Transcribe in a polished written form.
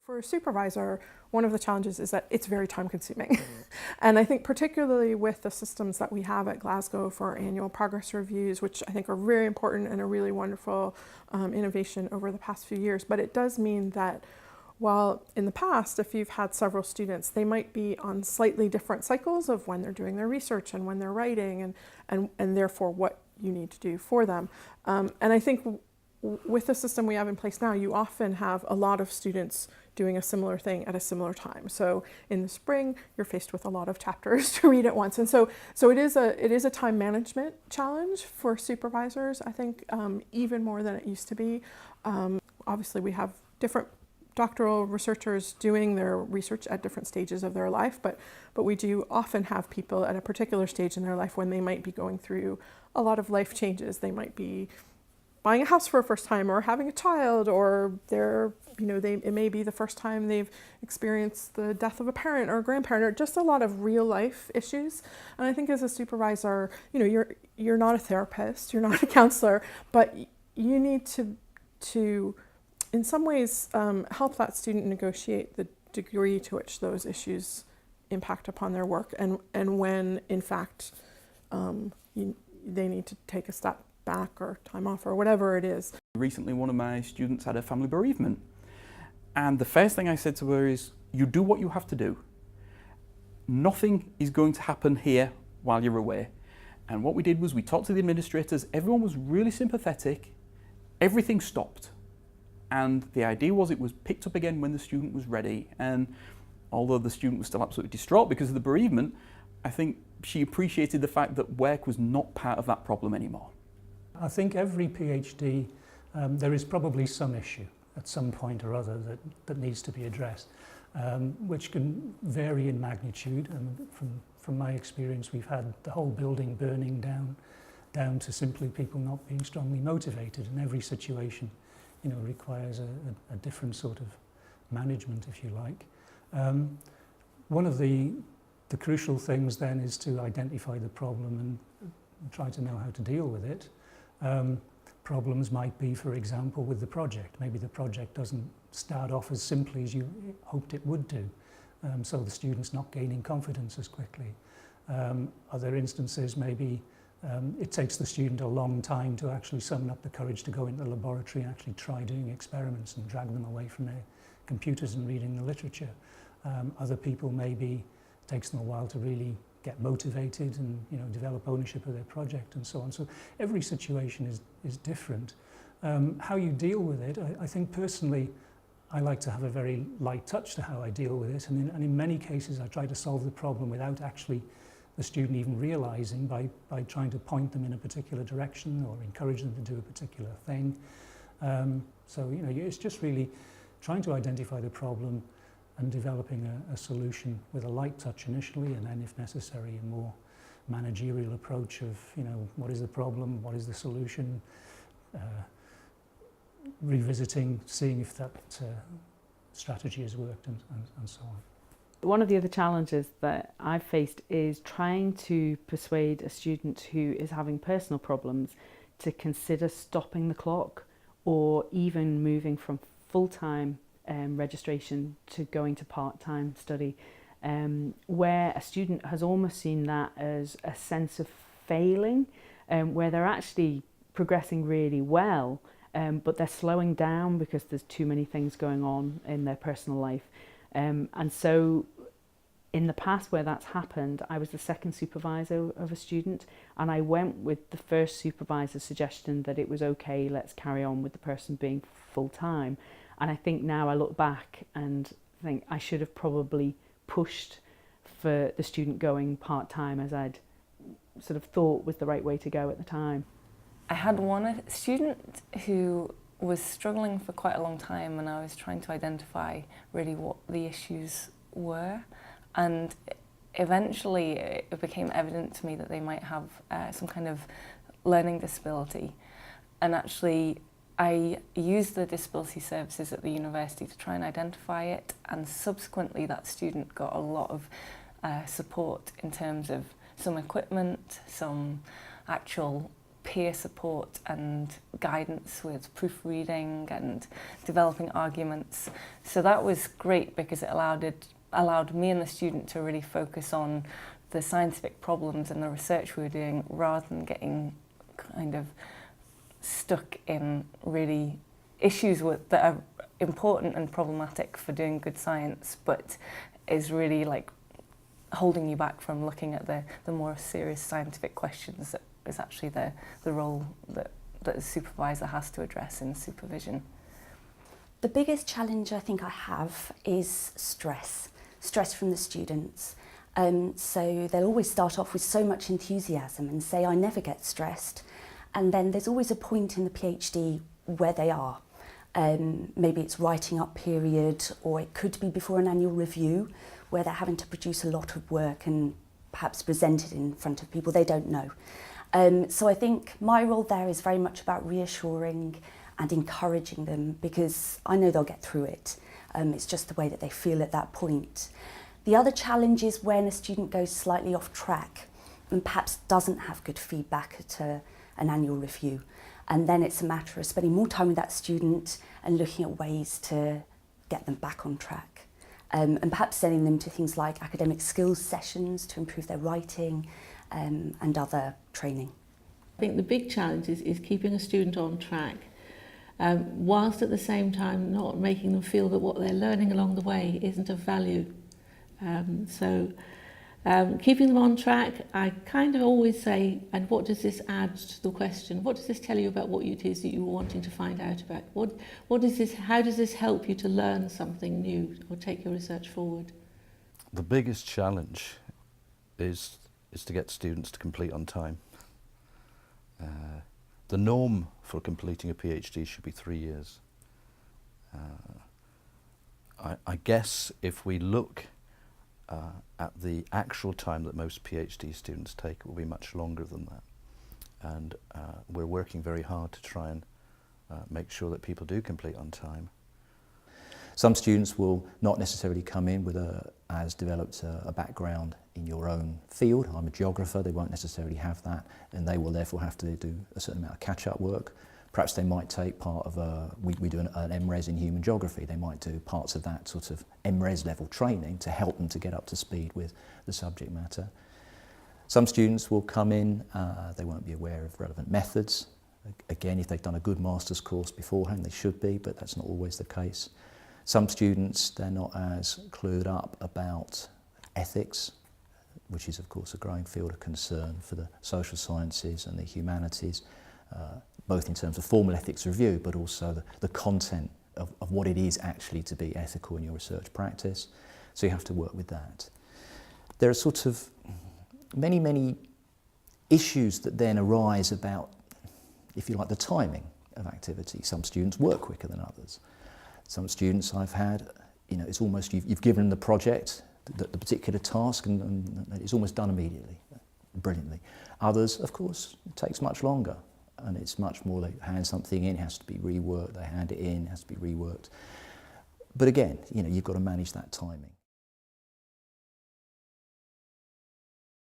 For a supervisor, one of the challenges is that it's very time consuming. And I think particularly with the systems that we have at Glasgow for our annual progress reviews, which I think are very important and a really wonderful innovation over the past few years, but it does mean that while in the past, if you've had several students, they might be on slightly different cycles of when they're doing their research and when they're writing and therefore what you need to do for them. And I think with the system we have in place now, you often have a lot of students doing a similar thing at a similar time. So in the spring, you're faced with a lot of chapters to read at once. And so it is a time management challenge for supervisors, I think, even more than it used to be. Obviously, we have different doctoral researchers doing their research at different stages of their life, but we do often have people at a particular stage in their life when they might be going through a lot of life changes. They might be buying a house for a first time or having a child, or it may be the first time they've experienced the death of a parent or a grandparent, or just a lot of real life issues. And I think as a supervisor, you're not a therapist, you're not a counselor, but you need to in some ways help that student negotiate the degree to which those issues impact upon their work, and when in fact they need to take a step back or time off or whatever it is. Recently, one of my students had a family bereavement, and the first thing I said to her is, you do what you have to do. Nothing is going to happen here while you're away. And what we did was we talked to the administrators, everyone was really sympathetic, everything stopped. And the idea was it was picked up again when the student was ready. And although the student was still absolutely distraught because of the bereavement, I think she appreciated the fact that work was not part of that problem anymore. I think every PhD, there is probably some issue at some point or other that needs to be addressed, which can vary in magnitude. And from my experience, we've had the whole building burning down to simply people not being strongly motivated, and every situation requires a different sort of management, if you like. One of the crucial things then is to identify the problem and try to know how to deal with it. Problems might be, for example, with the project. Maybe the project doesn't start off as simply as you hoped it would do, so the student's not gaining confidence as quickly. Other instances, maybe it takes the student a long time to actually summon up the courage to go into the laboratory and actually try doing experiments and drag them away from their computers and reading the literature. Other people, maybe it takes them a while to really get motivated and develop ownership of their project and so on. So every situation is different. How you deal with it, I think personally I like to have a very light touch to how I deal with it, and in many cases I try to solve the problem without actually the student even realizing, by trying to point them in a particular direction or encourage them to do a particular thing. So it's just really trying to identify the problem and developing a solution with a light touch initially, and then if necessary a more managerial approach of what is the problem, what is the solution, revisiting, seeing if that strategy has worked and so on. One of the other challenges that I've faced is trying to persuade a student who is having personal problems to consider stopping the clock, or even moving from full-time registration to going to part-time study, where a student has almost seen that as a sense of failing, where they're actually progressing really well, but they're slowing down because there's too many things going on in their personal life. And so in the past where that's happened, I was the second supervisor of a student, and I went with the first supervisor's suggestion that it was okay, let's carry on with the person being full-time. And I think now I look back and think I should have probably pushed for the student going part-time, as I'd sort of thought was the right way to go at the time. I had one student who was struggling for quite a long time, and I was trying to identify really what the issues were, and eventually it became evident to me that they might have some kind of learning disability. And actually I used the disability services at the university to try and identify it, and subsequently that student got a lot of support in terms of some equipment, some actual peer support and guidance with proofreading and developing arguments. So that was great because it allowed me and the student to really focus on the scientific problems and the research we were doing, rather than getting kind of stuck in really issues that are important and problematic for doing good science, but is really like holding you back from looking at the more serious scientific questions that is actually the role that a supervisor has to address in supervision. The biggest challenge I think I have is stress from the students. So they'll always start off with so much enthusiasm and say, I never get stressed. And then there's always a point in the PhD where they are. Maybe it's writing up period, or it could be before an annual review where they're having to produce a lot of work and perhaps present it in front of people they don't know. So I think my role there is very much about reassuring and encouraging them, because I know they'll get through it. It's just the way that they feel at that point. The other challenge is when a student goes slightly off track and perhaps doesn't have good feedback at an annual review. And then it's a matter of spending more time with that student and looking at ways to get them back on track. And perhaps sending them to things like academic skills sessions to improve their writing and other training. I think the big challenge is keeping a student on track, whilst at the same time not making them feel that what they're learning along the way isn't of value. Keeping them on track, I kind of always say, and what does this add to the question? What does this tell you about what it is that you're wanting to find out about? What is this? How does this help you to learn something new or take your research forward? The biggest challenge is to get students to complete on time. The norm for completing a PhD should be 3 years. I guess if we look at the actual time that most PhD students take, it will be much longer than that. And we're working very hard to try and make sure that people do complete on time. Some students will not necessarily come in with as developed a background in your own field. I'm a geographer, they won't necessarily have that, and they will therefore have to do a certain amount of catch-up work. Perhaps they might take part of we do an MRes in human geography, they might do parts of that sort of MRes level training to help them to get up to speed with the subject matter. Some students will come in, they won't be aware of relevant methods. Again, if they've done a good master's course beforehand, they should be, but that's not always the case. Some students, they're not as clued up about ethics, which is of course a growing field of concern for the social sciences and the humanities, both in terms of formal ethics review, but also the content of what it is actually to be ethical in your research practice. So you have to work with that. There are sort of many issues that then arise about, if you like, the timing of activity. Some students work quicker than others. Some students I've had, you know, it's almost you've given them the project, the particular task, and it's almost done immediately, brilliantly. Others, of course, it takes much longer, and it's much more, they hand something in, it has to be reworked, they hand it in, it has to be reworked. But again, you know, you've got to manage that timing.